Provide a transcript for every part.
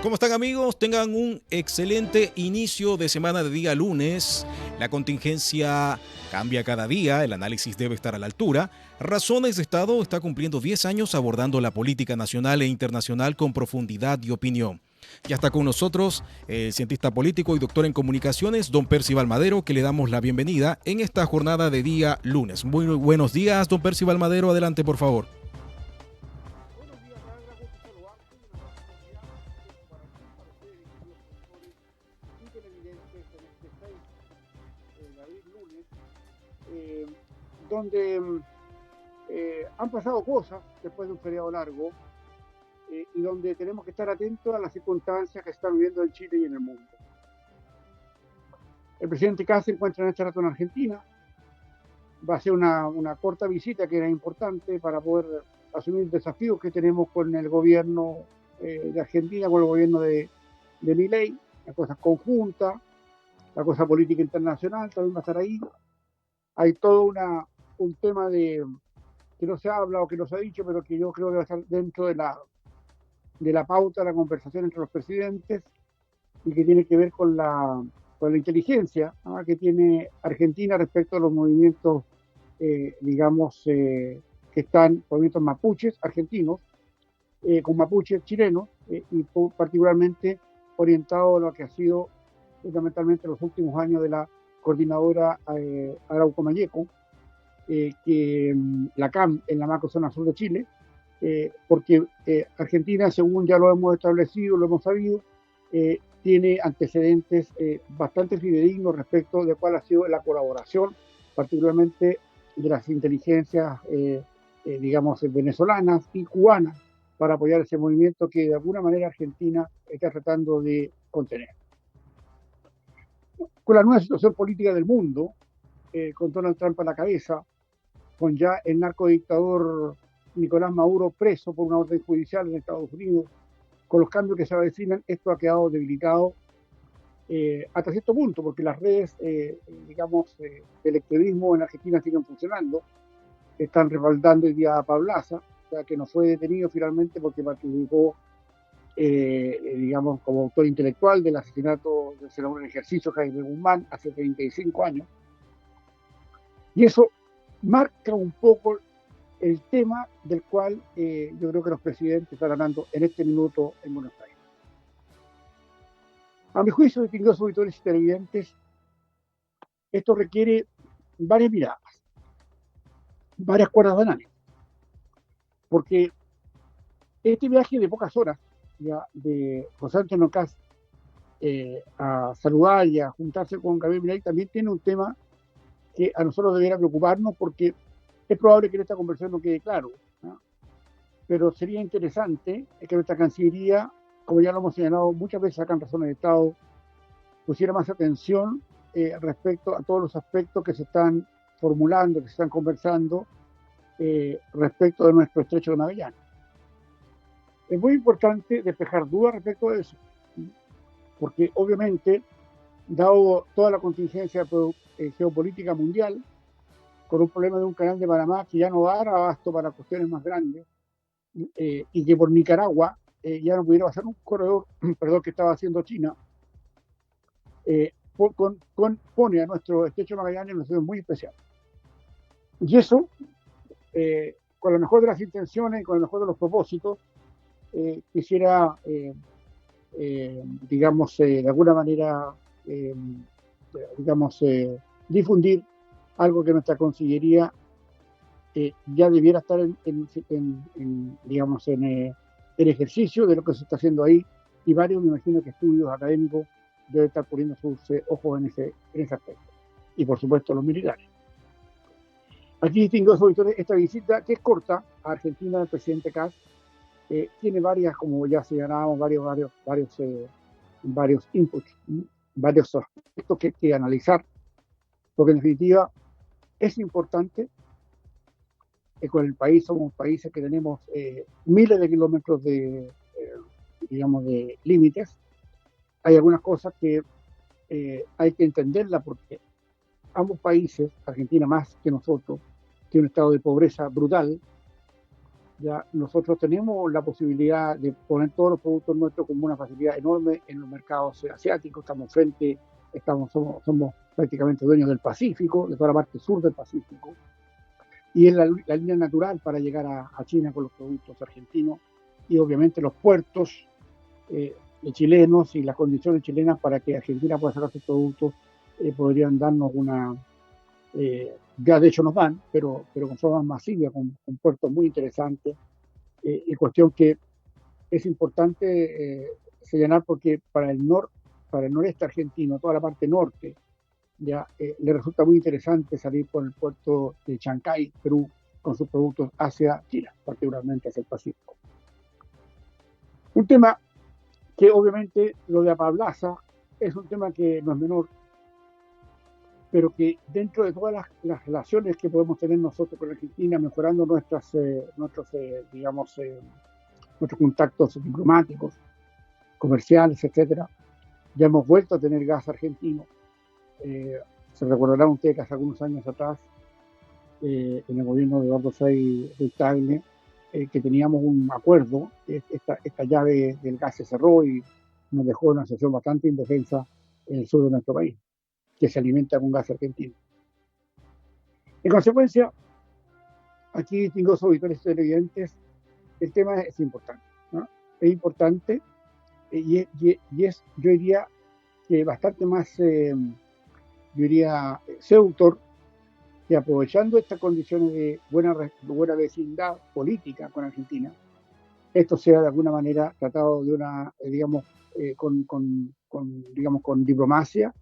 ¿Cómo están, amigos? Tengan un excelente inicio de semana de día lunes. La contingencia cambia cada día, el análisis debe estar a la altura. Razones de Estado está cumpliendo 10 años abordando la política nacional e internacional con profundidad y opinión. Ya está con nosotros el cientista político y doctor en comunicaciones, don Percival Madero, que le damos la bienvenida en esta jornada de día lunes. Muy buenos días, don Percival Madero. Adelante, por favor. Buenos días, Sandra, gusto saludarte y una abrazo cordial para ti, para ustedes, distinguidos profesores y televidentes en este 6 de abril, lunes, eh, donde han pasado cosas después de un feriado largo y donde tenemos que estar atentos a las circunstancias que se están viviendo en Chile y en el mundo. El presidente Kast se encuentra en este rato en Argentina, va a ser una corta visita que era importante para poder asumir desafíos que tenemos con el gobierno de Argentina, con el gobierno de Milei, las cosas conjuntas, la cosa política internacional también va a estar ahí. Hay todo un tema que no se habla o que no se ha dicho, pero que yo creo que va a estar dentro de la pauta de la conversación entre los presidentes y que tiene que ver con la inteligencia, ¿no?, que tiene Argentina respecto a los movimientos, que están, movimientos mapuches argentinos, con mapuches chilenos, y particularmente orientado a lo que ha sido fundamentalmente los últimos años de la coordinadora Arauco Mayeco, la CAM en la macrozona sur de Chile, porque Argentina, según ya lo hemos establecido, lo hemos sabido, tiene antecedentes bastante fidedignos respecto de cuál ha sido la colaboración, particularmente de las inteligencias, venezolanas y cubanas, para apoyar ese movimiento que de alguna manera Argentina está tratando de contener. Con la nueva situación política del mundo, con Donald Trump a la cabeza, con ya el narcodictador Nicolás Maduro preso por una orden judicial en Estados Unidos, con los cambios que se avecinan, esto ha quedado debilitado hasta cierto punto, porque las redes, del activismo en Argentina siguen funcionando, están respaldando hoy día a Pablaza, o sea, que no fue detenido finalmente porque participó, como autor intelectual del asesinato del senador en ejercicio Jaime Guzmán hace 35 años. Y eso marca un poco el tema del cual yo creo que los presidentes están hablando en este minuto en Buenos Aires. A mi juicio, distinguidos auditores y televidentes, esto requiere varias miradas, varias cuerdas de análisis, porque este viaje de pocas horas ya de José Antonio Kast a saludar y a juntarse con Gabriel Milei también tiene un tema que a nosotros debería preocuparnos, porque es probable que en esta conversación no quede claro, ¿no? Pero sería interesante que nuestra Cancillería, como ya lo hemos señalado muchas veces acá en Razones de Estado, pusiera más atención respecto a todos los aspectos que se están formulando, que se están conversando respecto de nuestro estrecho de Magallanes. Es muy importante despejar dudas respecto a eso, porque obviamente, dado toda la contingencia geopolítica mundial, con un problema de un canal de Panamá que ya no va a dar abasto para cuestiones más grandes, y que por Nicaragua ya no pudiera pasar un corredor que estaba haciendo China, pone a nuestro estrecho de Magallanes en una situación muy especial. Y eso, con la mejor de las intenciones y con el mejor de los propósitos, quisiera, de alguna manera, difundir algo que nuestra Cancillería ya debiera estar en ejercicio de lo que se está haciendo ahí, y varios, me imagino, que estudios académicos deben estar poniendo sus ojos en ese aspecto, y por supuesto los militares. Aquí, distinguidos auditores, esta visita, que es corta, a Argentina del presidente Kast, tiene varias, como ya señalábamos, varios inputs, varios aspectos que hay que analizar, porque en definitiva es importante. Con el país somos países que tenemos miles de kilómetros de límites. Hay algunas cosas que hay que entenderlas, porque ambos países, Argentina más que nosotros, tiene un estado de pobreza brutal, Ya nosotros tenemos la posibilidad de poner todos los productos nuestros como una facilidad enorme en los mercados asiáticos. Somos prácticamente dueños del Pacífico, de toda la parte sur del Pacífico, y es la línea natural para llegar a China con los productos argentinos, y obviamente los puertos chilenos y las condiciones chilenas para que Argentina pueda sacar sus productos podrían darnos ya de hecho nos dan, pero con forma masiva, con puertos muy interesantes, y cuestión que es importante señalar porque para el noreste argentino, toda la parte norte, ya le resulta muy interesante salir por el puerto de Chancay, Perú, con sus productos hacia China, particularmente hacia el Pacífico. Un tema que obviamente lo de Apablaza es un tema que no es menor, pero que dentro de todas las relaciones que podemos tener nosotros con Argentina, mejorando nuestros contactos diplomáticos, comerciales, etcétera, ya hemos vuelto a tener gas argentino. Se recordarán ustedes que hace algunos años atrás, en el gobierno de Eduardo Frei Ruiz-Tagle, que teníamos un acuerdo, esta llave del gas se cerró y nos dejó una situación bastante indefensa en el sur de nuestro país, que se alimenta con gas argentino. En consecuencia, aquí, distinguidos auditores televidentes, el tema es importante, ¿no? Es importante y es, yo diría, que bastante más, seductor, que aprovechando estas condiciones de buena vecindad política con Argentina, esto sea de alguna manera tratado de con diplomacia,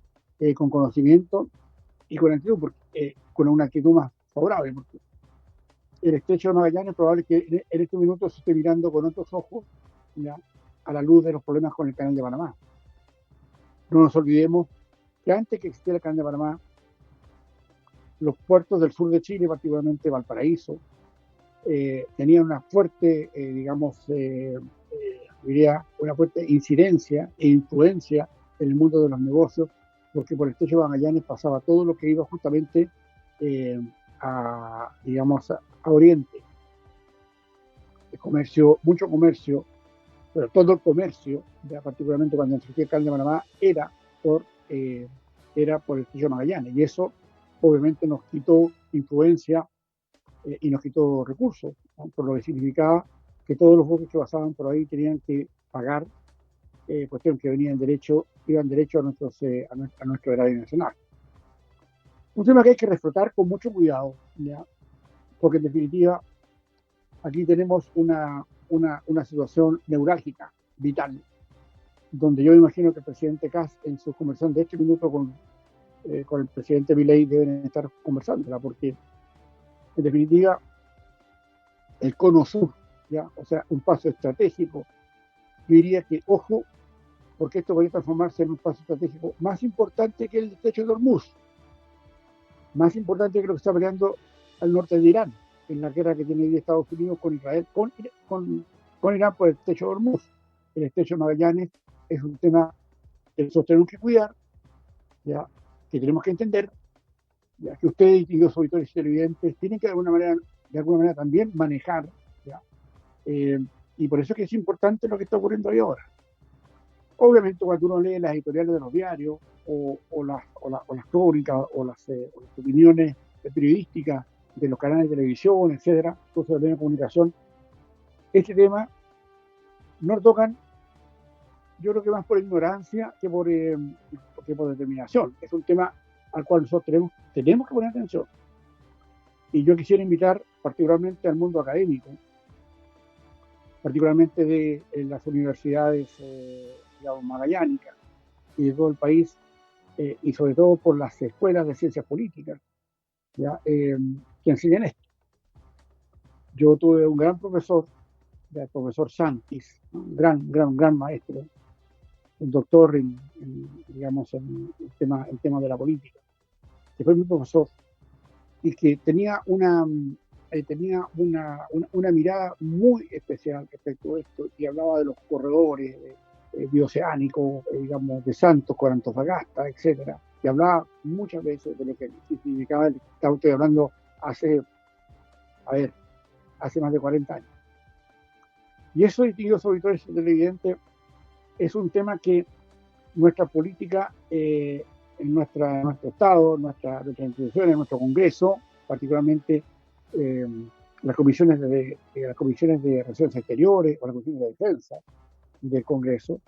con conocimiento y con con una actitud más favorable, porque el estrecho de Magallanes es probable que en este minuto se esté mirando con otros ojos, ¿ya?, a la luz de los problemas con el Canal de Panamá. No nos olvidemos que antes que existiera el Canal de Panamá, los puertos del sur de Chile, particularmente Valparaíso, tenían una fuerte, una fuerte incidencia e influencia en el mundo de los negocios, porque por el estrecho de Magallanes pasaba todo lo que iba justamente a Oriente. El comercio, mucho comercio, pero todo el comercio, ya particularmente cuando surgió el Canal de Panamá, era por el estrecho de Magallanes, y eso obviamente nos quitó influencia y nos quitó recursos, ¿no?, por lo que significaba que todos los buques que pasaban por ahí tenían que pagar, cuestión que iban derecho a nuestro erario nacional. Un tema que hay que reflotar con mucho cuidado, ¿ya?, porque en definitiva aquí tenemos una situación neurálgica, vital, donde yo imagino que el presidente Kass, en su conversación de este minuto con el presidente Milei, deben estar conversándola, porque en definitiva el cono sur, ¿ya?, o sea, un paso estratégico, yo diría que, ojo, porque esto podría transformarse en un paso estratégico más importante que el estrecho de Hormuz, más importante que lo que está peleando al norte de Irán, en la guerra que tiene Estados Unidos con Israel, con Irán por el estrecho de Hormuz. El estrecho de Magallanes es un tema que nosotros tenemos que cuidar, ¿ya?, que tenemos que entender, ya que ustedes y los auditores y televidentes tienen que de alguna manera también manejar, ¿ya? Y por eso es que es importante lo que está ocurriendo ahí ahora. Obviamente, cuando uno lee las editoriales de los diarios o las crónicas o las opiniones periodísticas de los canales de televisión, etcétera, cosas de la comunicación, este tema no lo tocan, yo creo que más por ignorancia que por determinación. Es un tema al cual nosotros tenemos que poner atención. Y yo quisiera invitar particularmente al mundo académico, particularmente de las universidades magallánicas y de todo el país, y sobre todo por las escuelas de ciencias políticas, ¿ya?, que enseñan esto. Yo tuve un gran profesor, el profesor Santis, ¿no?, un gran maestro, un doctor en tema de la política, que fue mi profesor y que tenía una mirada muy especial respecto a esto, y hablaba de los corredores bioceánicos, de Santos con Antofagasta, etcétera, y hablaba muchas veces de lo que significaba. Estaba usted hablando hace más de 40 años. Y eso, distinguidos auditores y televidentes, es un tema que nuestra política, en nuestro Estado, nuestras instituciones, nuestro Congreso, particularmente eh, las comisiones de Relaciones Exteriores o las comisiones de defensa del Congreso,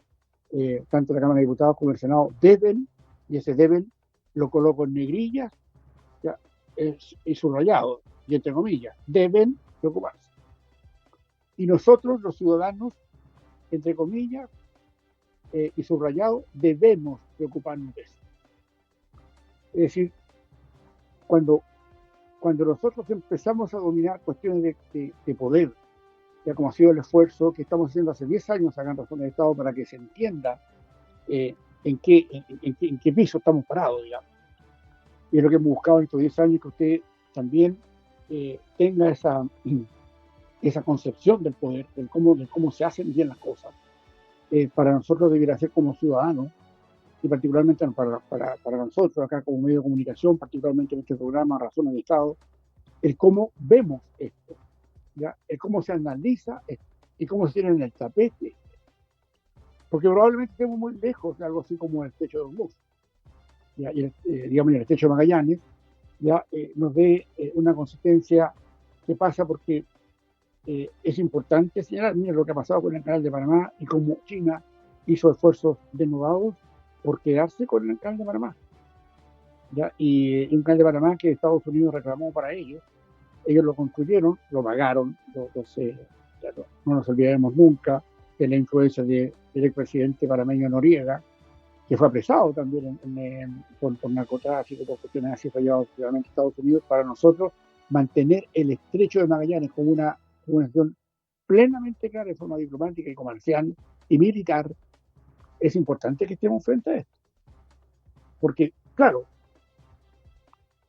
tanto la Cámara de Diputados como el Senado, deben, y ese deben lo coloco en negrillas, ya, y subrayado, y entre comillas, deben preocuparse. Y nosotros, los ciudadanos, entre comillas, y subrayado, debemos preocuparnos de eso. Es decir, cuando nosotros empezamos a dominar cuestiones de poder, ya como ha sido el esfuerzo que estamos haciendo hace 10 años acá en Razones de Estado para que se entienda en qué piso estamos parados, digamos. Y es lo que hemos buscado en estos 10 años, que usted también tenga esa concepción del poder, de cómo se hacen bien las cosas. Para nosotros debería ser como ciudadanos, y particularmente para nosotros acá como medio de comunicación, particularmente en este programa Razones de Estado, el cómo vemos esto, ¿ya? El cómo se analiza esto y cómo se tiene en el tapete, porque probablemente estemos muy lejos de algo así como el estrecho de Hormuz, ¿ya? Y digamos, el estrecho de Magallanes ya nos dé una consistencia que pasa porque es importante señalar, mira lo que ha pasado con el canal de Panamá y cómo China hizo esfuerzos desnudados por quedarse con el canal de Panamá, ¿ya? Y un canal de Panamá que Estados Unidos reclamó para ellos lo construyeron, lo pagaron, no nos olvidaremos nunca de la influencia del expresidente panameño Noriega, que fue apresado también por narcotráfico, por cuestiones así falladas en Estados Unidos. Para nosotros, mantener el estrecho de Magallanes como una acción plenamente clara de forma diplomática y comercial y militar, es importante que estemos frente a esto. Porque, claro,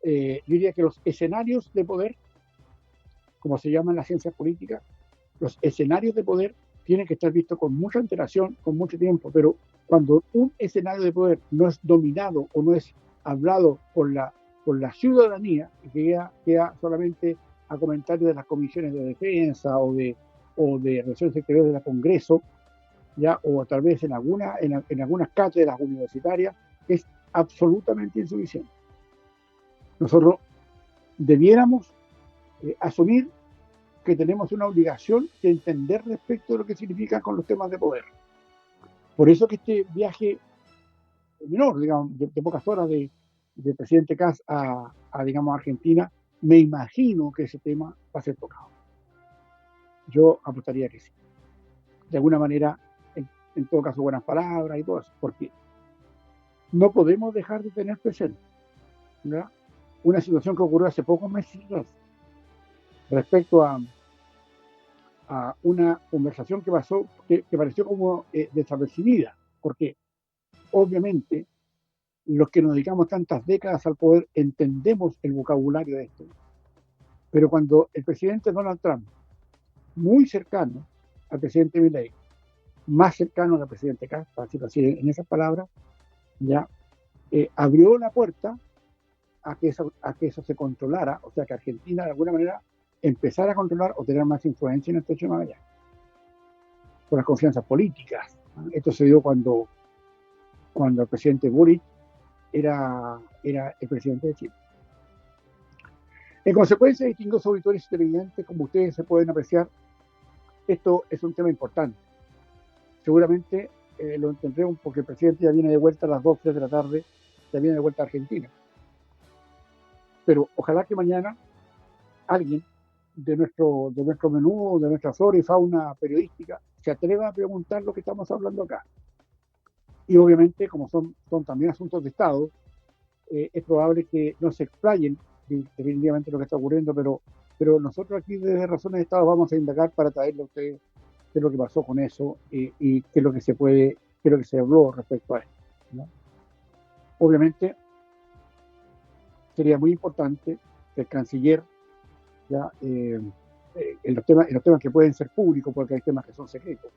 yo diría que los escenarios de poder, como se llaman las ciencias políticas, los escenarios de poder tienen que estar vistos con mucha antelación, con mucho tiempo, pero cuando un escenario de poder no es dominado o no es hablado por la ciudadanía, que queda solamente a comentarios de las comisiones de defensa o de relaciones exteriores del Congreso, ya, o tal vez en algunas cátedras universitarias, es absolutamente insuficiente. Nosotros debiéramos asumir que tenemos una obligación de entender respecto de lo que significa con los temas de poder. Por eso que este viaje menor, digamos, de pocas horas del presidente Kass digamos, Argentina, me imagino que ese tema va a ser tocado. Yo apostaría que sí. De alguna manera, en todo caso, buenas palabras y todo eso, porque no podemos dejar de tener presente, ¿verdad?, una situación que ocurrió hace pocos meses respecto a una conversación que pasó, que pareció como desapercibida, porque obviamente los que nos dedicamos tantas décadas al poder entendemos el vocabulario de esto, pero cuando el presidente Donald Trump, muy cercano al presidente Milei, más cercano al presidente Kass, para decirlo así en esas palabras, ya abrió la puerta a que eso se controlara, o sea, que Argentina de alguna manera empezara a controlar o tener más influencia en el estrecho de Magallanes, por las confianzas políticas. Esto se dio cuando el presidente Boric era el presidente de Chile. En consecuencia, distinguidos auditores y televidentes, como ustedes se pueden apreciar, esto es un tema importante. Seguramente lo entenderemos porque el presidente ya viene de vuelta a las 2, 3 de la tarde, ya viene de vuelta a Argentina. Pero ojalá que mañana alguien de nuestro menú, de nuestra flora y fauna periodística, se atreva a preguntar lo que estamos hablando acá. Y obviamente, como son también asuntos de Estado, es probable que no se explayen definitivamente lo que está ocurriendo, pero nosotros aquí desde Razones de Estado vamos a indagar para traerle a ustedes qué es lo que pasó con eso y qué es lo que qué es lo que se habló respecto a esto, ¿no? Obviamente, sería muy importante que el canciller, ya, en los temas que pueden ser públicos, porque hay temas que son secretos,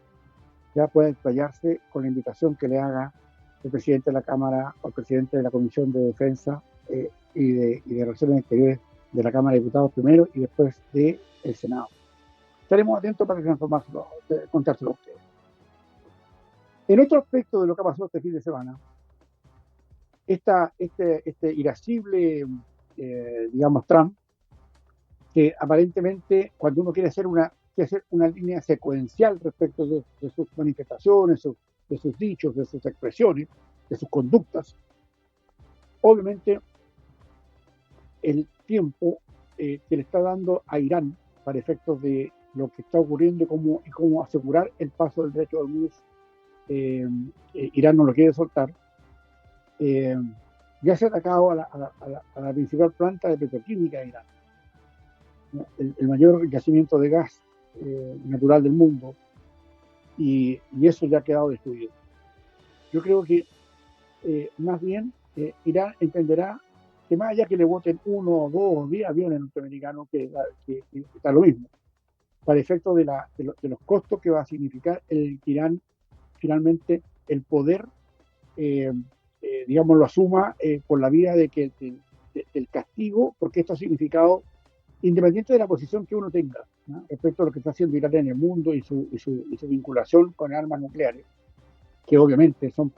ya pueda explayarse con la invitación que le haga el presidente de la Cámara o el presidente de la Comisión de Defensa y de Relaciones Exteriores de la Cámara de Diputados primero y después del Senado. estaremos atentos para contárselo a ustedes. En otro aspecto de lo que ha pasado este fin de semana, este irascible, digamos, Trump, que aparentemente cuando uno quiere hacer una línea secuencial respecto de sus manifestaciones, de sus dichos, de sus expresiones, de sus conductas, obviamente el tiempo que le está dando a Irán para efectos de lo que está ocurriendo y cómo asegurar el paso del derecho de Hormuz, Irán no lo quiere soltar. Ya se ha atacado a la principal planta de petroquímica de Irán, el mayor yacimiento de gas natural del mundo, y eso ya ha quedado destruido. Yo creo que más bien Irán entenderá que más allá que le voten 1 o 2 o 10 aviones norteamericanos, que está lo mismo, para efecto de los costos que va a significar el que Irán finalmente el poder, digamos, lo asuma por la vía del castigo, porque esto ha significado, independiente de la posición que uno tenga, ¿no?, respecto a lo que está haciendo Irán en el mundo y su vinculación con armas nucleares, que obviamente son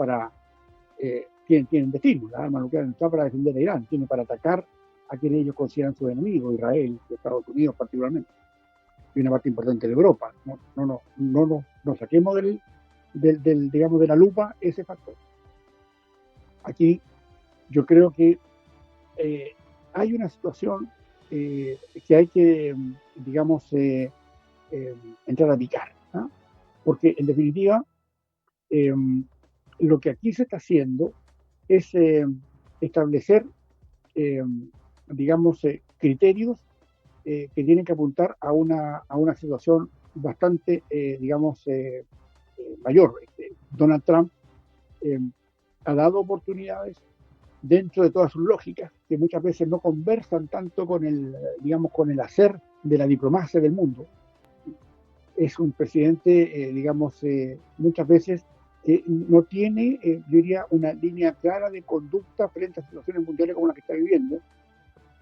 tienen destino. Las armas nucleares no están para defender a Irán, tienen para atacar a quienes ellos consideran sus enemigos, Israel y Estados Unidos particularmente, y una parte importante de Europa. No saquemos digamos, de la lupa ese factor. Aquí yo creo que hay una situación que hay que, digamos, entrar a picar, ¿no? Porque en definitiva lo que aquí se está haciendo es establecer, digamos, criterios que tienen que apuntar a una situación bastante, digamos, mayor. Donald Trump ha dado oportunidades dentro de todas sus lógicas, que muchas veces no conversan tanto con digamos, con el hacer de la diplomacia del mundo. Es un presidente, digamos, muchas veces no tiene, yo diría, una línea clara de conducta frente a situaciones mundiales como la que está viviendo,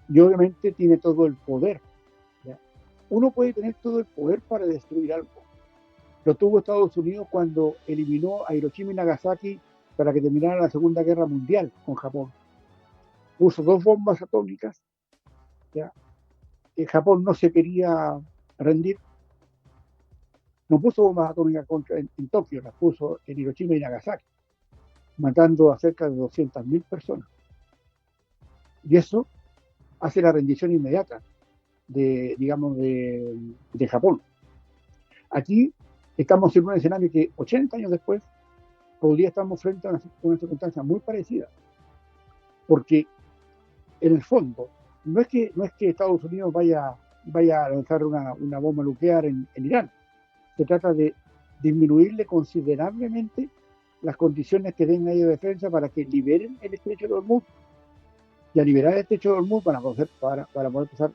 y obviamente tiene todo el poder, ¿ya? Uno puede tener todo el poder para destruir algo. Lo tuvo Estados Unidos cuando eliminó a Hiroshima y Nagasaki para que terminara la Segunda Guerra Mundial con Japón. Puso 2 bombas atómicas, ¿ya? Japón no se quería rendir. No puso bombas atómicas en Tokio, las puso en Hiroshima y Nagasaki, matando a cerca de 200.000 personas. Y eso hace la rendición inmediata digamos, de Japón. Aquí estamos en un escenario que 80 años después podría estarnos frente a una circunstancia muy parecida, porque en el fondo no es que Estados Unidos vaya a lanzar una bomba nuclear en Irán. Se trata de disminuirle considerablemente las condiciones que den ellos de defensa para que liberen el estrecho de Hormuz, y a liberar el estrecho de Hormuz para poder pasar,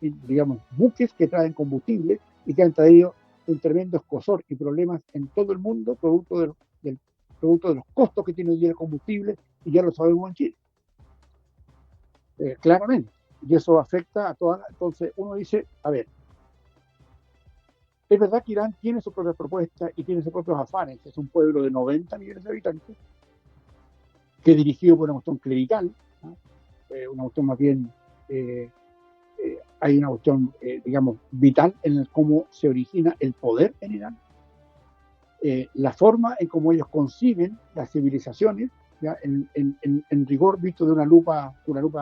digamos, buques que traen combustible y que han traído un tremendo escozor y problemas en todo el mundo, producto de los costos que tiene hoy día el combustible, y ya lo sabemos en Chile, claramente, y eso afecta a todas. Entonces uno dice, a ver, es verdad que Irán tiene sus propias propuestas y tiene sus propios afanes. Es un pueblo de 90 millones de habitantes, que es dirigido por una cuestión clerical, ¿no? Una cuestión más bien, hay una cuestión, digamos, vital en cómo se origina el poder en Irán, la forma en cómo ellos conciben las civilizaciones, ¿ya? En rigor visto de una lupa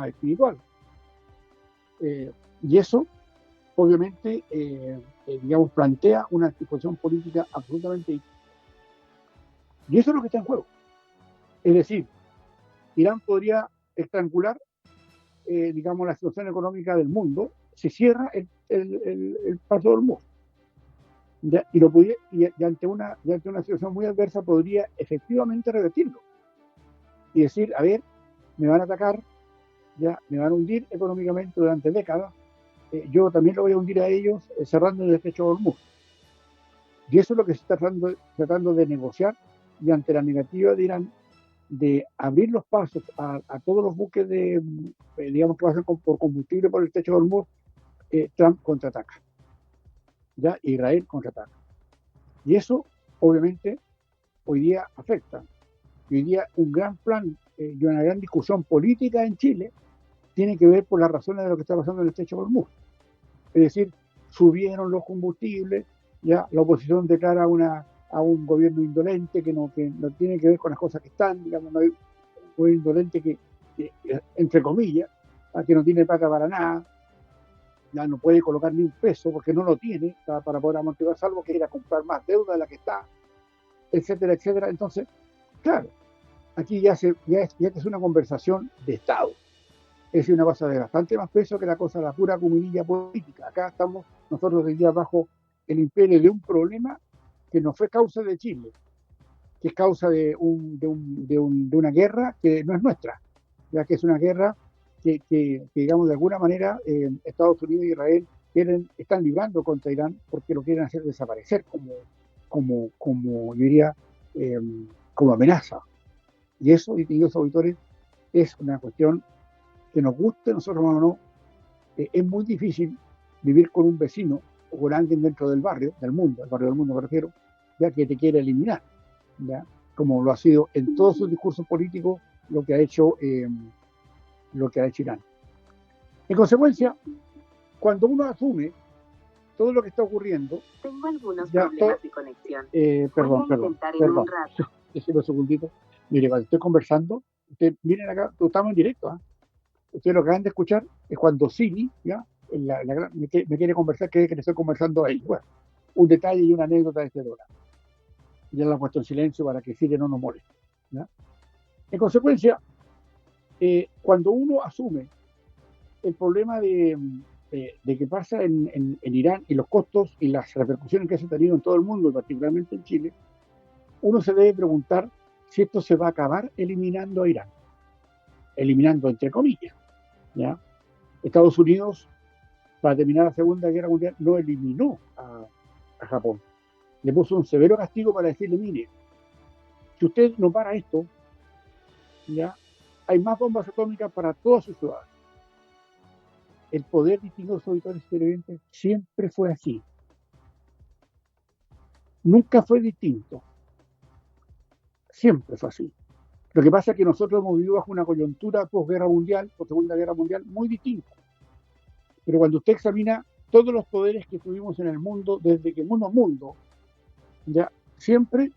espiritual. Y eso obviamente, digamos, plantea una disposición política absolutamente distinta. Y eso es lo que está en juego. Es decir, Irán podría estrangular, digamos, la situación económica del mundo si cierra el paso del Hormuz. Y ante una situación muy adversa podría efectivamente revertirlo y decir, a ver, me van a atacar, ya me van a hundir económicamente durante décadas, yo también lo voy a hundir a ellos cerrando el estrecho de Hormuz. Y eso es lo que se está tratando de negociar, y ante la negativa de Irán de abrir los pasos a todos los buques digamos, que pasan por combustible por el estrecho de Hormuz, Trump contraataca. ¿ya? Israel contraataca. Y eso, obviamente, hoy día afecta. Y hoy día un gran plan y una gran discusión política en Chile tiene que ver por las razones de lo que está pasando en el estrecho de Hormuz. Es decir, subieron los combustibles, ya la oposición declara a un gobierno indolente que no tiene que ver con las cosas que están, digamos, no hay un gobierno indolente entre comillas, que no tiene plata para nada, ya no puede colocar ni un peso porque no lo tiene para poder amortiguar, salvo que ir a comprar más deuda de la que está, etcétera, etcétera. Entonces, claro, aquí ya es una conversación de Estado. Es una cosa de bastante más peso que la cosa de la pura comidilla política. Acá estamos nosotros hoy día bajo el imperio de un problema que no fue causa de Chile, que es causa de una guerra que no es nuestra, ya que es una guerra que digamos, de alguna manera Estados Unidos y Israel están librando contra Irán porque lo quieren hacer desaparecer como yo diría, eh, como amenaza. Y eso, distinguidos auditores, es una cuestión que nos guste, nosotros o no, es muy difícil vivir con un vecino o con alguien dentro del barrio del mundo me refiero, ya que te quiere eliminar, ¿ya? Como lo ha sido en todos sus discursos políticos lo que ha hecho Irán. En consecuencia, cuando uno asume todo lo que está ocurriendo, tengo algunos problemas de conexión. Perdón. Déjeme un segundito. Mire, cuando estoy conversando, miren acá, estamos en directo, ¿eh? Ustedes lo que acaban de escuchar es cuando Siri, ¿ya? Me quiere conversar, cree que le estoy conversando a él. Bueno, un detalle y una anécdota de este dólar. Ya la he puesto en silencio para que Siri no nos moleste, ¿ya? En consecuencia, cuando uno asume el problema de que pasa en Irán y los costos y las repercusiones que se han tenido en todo el mundo y particularmente en Chile, uno se debe preguntar si esto se va a acabar eliminando a Irán. Eliminando entre comillas, ¿ya? Estados Unidos, para terminar la Segunda Guerra Mundial, no eliminó a Japón. Le puso un severo castigo para decirle, mire, si usted no para esto, ya hay más bombas atómicas para todas sus ciudades. El poder distinguido de los auditores televidentes siempre fue así. Nunca fue distinto. Siempre fue así. Lo que pasa es que nosotros hemos vivido bajo una coyuntura post-guerra mundial, post-segunda guerra mundial, muy distinta. Pero cuando usted examina todos los poderes que tuvimos en el mundo, desde que el mundo, ya siempre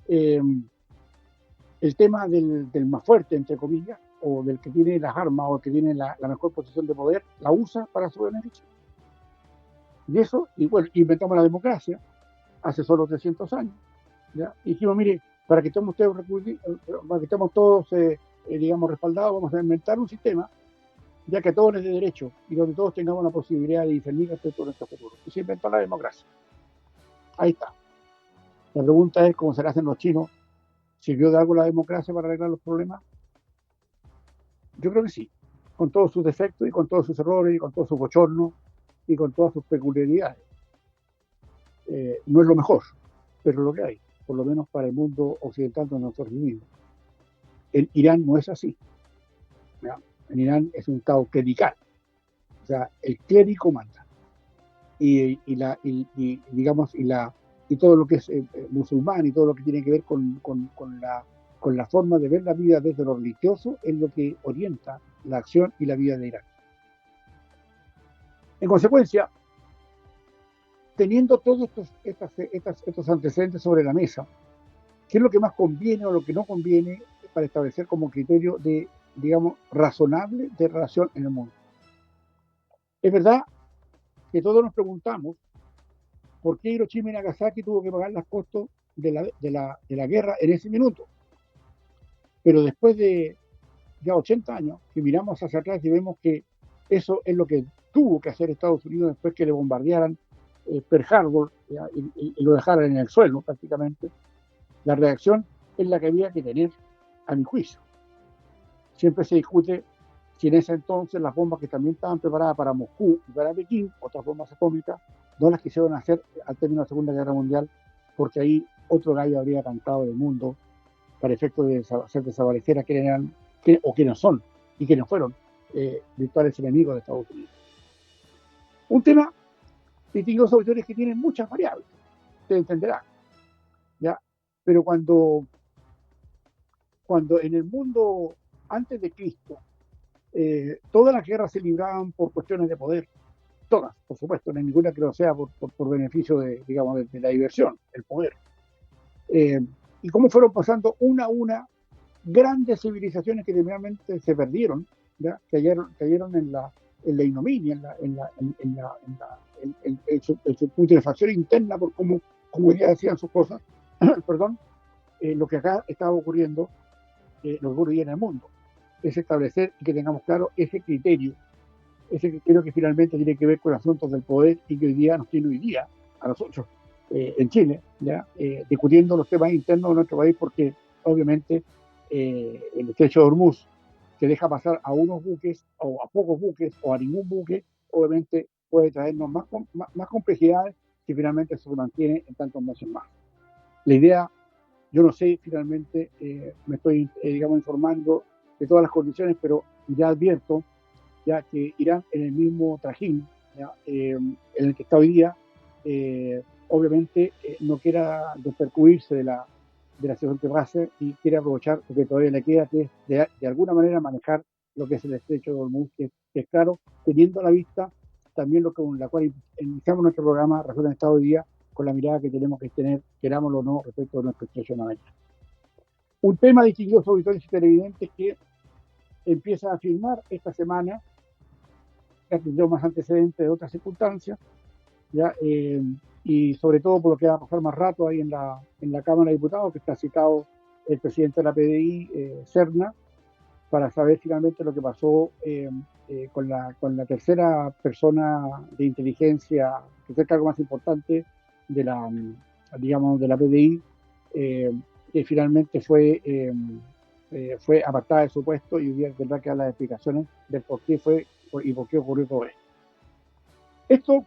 el tema del más fuerte, entre comillas, o del que tiene las armas o el que tiene la mejor posición de poder, la usa para su beneficio. Y eso, y bueno, inventamos la democracia hace solo 300 años, ¿ya? Y dijimos, mire, para que estemos todos, digamos, respaldados, vamos a inventar un sistema, ya que a todos les dé derecho y donde todos tengamos la posibilidad de discernir respecto a nuestro futuro. Y se inventó la democracia. Ahí está. La pregunta es, ¿cómo se la hacen los chinos? ¿Sirvió de algo la democracia para arreglar los problemas? Yo creo que sí, con todos sus defectos y con todos sus errores y con todos sus bochornos y con todas sus peculiaridades. No es lo mejor, pero es lo que hay, por lo menos para el mundo occidental donde nosotros vivimos. En Irán no es así, ¿ya? En Irán es un estado clerical, o sea, el clérigo manda. Y todo lo que es musulmán y todo lo que tiene que ver con la forma de ver la vida desde lo religioso es lo que orienta la acción y la vida de Irán. En consecuencia, teniendo todos estos antecedentes sobre la mesa, ¿qué es lo que más conviene o lo que no conviene para establecer como criterio de, digamos, razonable de relación en el mundo? Es verdad que todos nos preguntamos por qué Hiroshima y Nagasaki tuvo que pagar los costos de la guerra en ese minuto. Pero después de ya 80 años, que miramos hacia atrás y vemos que eso es lo que tuvo que hacer Estados Unidos después que le bombardearan Pearl Harbor y lo dejaran en el suelo prácticamente, la reacción es la que había que tener, a mi juicio. Siempre se discute si en ese entonces las bombas que también estaban preparadas para Moscú y para Pekín, otras bombas atómicas, no las quisieron hacer al término de la Segunda Guerra Mundial, porque ahí otro gallo habría cantado del mundo para efecto de hacer desaparecer a quienes eran, o quienes son, y quienes fueron virtuales enemigos de Estados Unidos. Un tema distinguidos auditores, que tienen muchas variables, se entenderá, ¿ya? Pero cuando en el mundo antes de Cristo, todas las guerras se libraban por cuestiones de poder, todas, por supuesto, no hay ninguna que no sea por beneficio de la diversión, el poder. Y cómo fueron pasando una a una grandes civilizaciones que finalmente se perdieron, ¿ya? Cayeron en la ignominia, en su putrefacción interna por cómo ya decían sus cosas, perdón, lo que acá estaba ocurriendo, lo que ocurre en el mundo, es establecer y que tengamos claro ese criterio que finalmente tiene que ver con asuntos del poder y que hoy día nos tiene a nosotros, en Chile, ¿ya? Discutiendo los temas internos de nuestro país, porque obviamente el estrecho de Hormuz, que deja pasar a unos buques o a pocos buques o a ningún buque, obviamente puede traernos más complejidades si finalmente se mantiene en tantos meses más. La idea, yo no sé, finalmente me estoy informando de todas las condiciones, pero ya advierto ya que Irán, en el mismo trajín en el que está hoy día, obviamente no quiera despercuirse de la situación que pase y quiere aprovechar lo que todavía le queda, que es de alguna manera manejar lo que es el estrecho de Hormuz, que es claro, teniendo a la vista también lo con la cual iniciamos nuestro programa Razón en Estado hoy día, con la mirada que tenemos que tener, querámoslo o no, respecto a nuestro estrecho navegable. Un tema, distinguidos auditores y televidentes, que empieza a firmar esta semana, que ha tenido más antecedentes de otras circunstancias, ¿ya? Y sobre todo por lo que va a pasar más rato ahí en la Cámara de Diputados, que está citado el presidente de la PDI, Serna, para saber finalmente lo que pasó con la tercera persona de inteligencia, que es el cargo más importante de la PDI, que finalmente fue apartada de su puesto, y hoy día tendrá que dar las explicaciones del por qué fue y por qué ocurrió todo esto. Esto,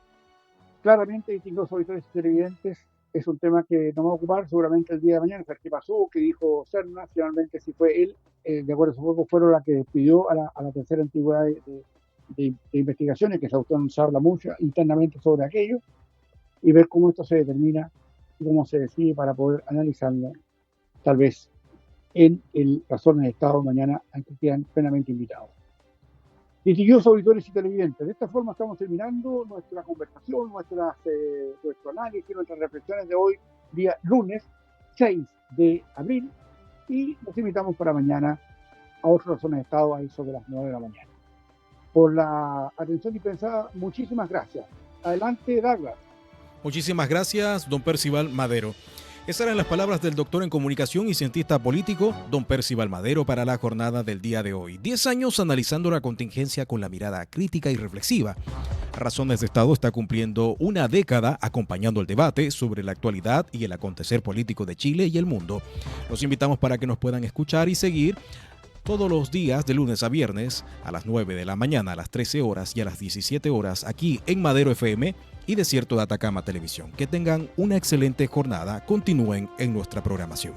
claramente, distinguidos auditores y televidentes, es un tema que nos va a ocupar seguramente el día de mañana, saber qué pasó, qué dijo Serna, finalmente si fue él, de acuerdo a su juego, fueron las que despidió a la tercera entidad de investigaciones, que se habla mucho internamente sobre aquello, y ver cómo esto se determina y cómo se decide para poder analizarlo, tal vez en el Razón de Estado mañana, al que quedan plenamente invitados. Distinguidos auditores y televidentes, de esta forma estamos terminando nuestra conversación, nuestro análisis, nuestras reflexiones de hoy, día lunes 6 de abril, y nos invitamos para mañana a otra Razón de Estado a eso de las 9 de la mañana. Por la atención dispensada, muchísimas gracias. Adelante, Douglas. Muchísimas gracias, don Percival Madero. Esas eran las palabras del doctor en comunicación y cientista político, don Percival Madero, para la jornada del día de hoy. 10 años analizando la contingencia con la mirada crítica y reflexiva. Razones de Estado está cumpliendo una década acompañando el debate sobre la actualidad y el acontecer político de Chile y el mundo. Los invitamos para que nos puedan escuchar y seguir todos los días de lunes a viernes a las 9 de la mañana, a las 13 horas y a las 17 horas aquí en Madero FM y Desierto de Atacama Televisión. Que tengan una excelente jornada. Continúen en nuestra programación.